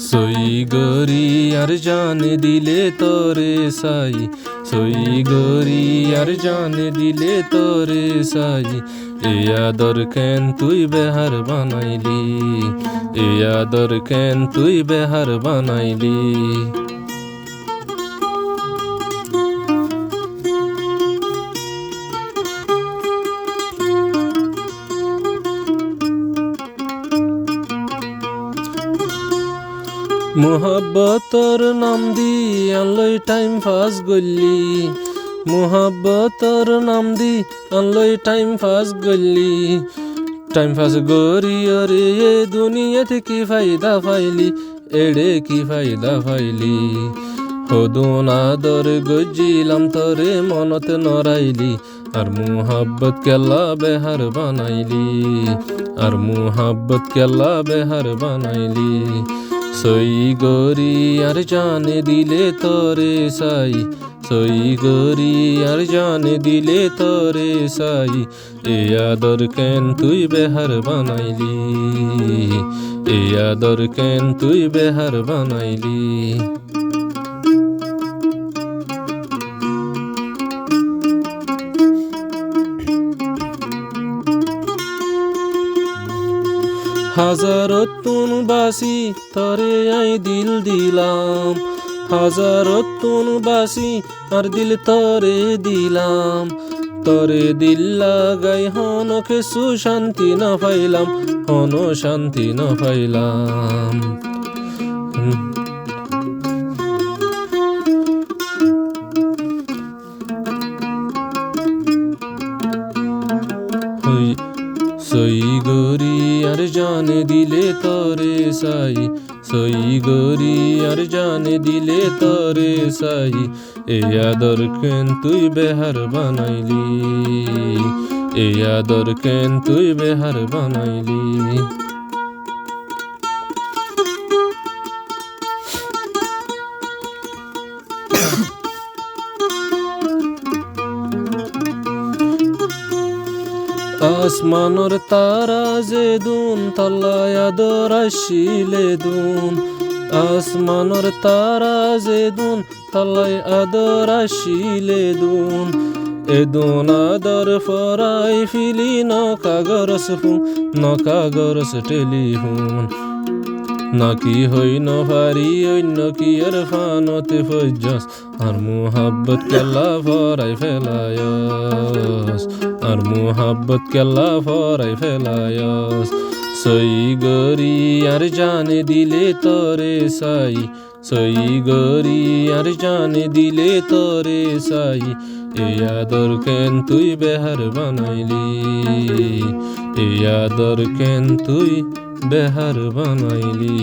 সই গরি আর জানে দিলে তোরে সাই, সই গরি আর জানে দিলে তোরে সাই। এ আদর কেন তুই বেহার বানাইলি, এ আদর কেন তুই বেহার বানাইলি। মোহাব্বতর নাম দি আনলই টাইম পাস গল্লি, মোহাব্বতর নাম দি আনলই টাইম পাস গল্লি। টাইম পাস গরি অরে এ দুনিয়াতে কি ফায়দা পাইলি, এড়ে কি ফায়দা পাইলি। হদুন আদর গজিলাম তরে মনত নরাইলি, আর মুহাব্বত কেলা বেহার বানাইলি, আর মুহাব্বত কেলা বেহার বানাইলি। সই গরি আর জানে দিলে তোরে সাই, সই গরি আর জানে দিলে তোরে সাই। এ আদর কেন তুই বেহার বানাইলি, এ আদর কেন তুই বেহার বানাইলি। হাজারতুন বাসি তরে আই দিল দিলাম, হাজারতুন বাসি আর দিল তরে দিলাম। তরে দিল লাগাই হনকে সুশান্তি না পাইলাম, হন শান্তি না পাইলাম। সই গরি আর জানে দিলে তোরে সাই, সই গরি আর জানে দিলে তোরে সাই। এ আদর কেন তুই বেহার বানাইলি, এ আদর কেন তুই বেহার বানাইলি। আসমানর তারা যে দুন তলায় আদর আসিলে দুন, আসমানর তারা যে দুন তলায় আদর আসিলে দুন। এ দুন আদর ফরাই ফিলি নকাগরস ফোন, নকাগরস টেলিফোন। নাকি হই নভারি অন্য কি আর ফানতে ফজ্জাস, আর মুহাব্বত কেলা ফরাই ফেলায়স, আর মুহাব্বত কেলা ফরাই ফেলায়স। সই গরি আর জানে দিলে তোরে সাই, সই গরি আর জানে দিলে তোরে সাই। এ আদর কেন তুই বেহার বানাইলি, এ আদর কেন তুই বেহার বানাইলি।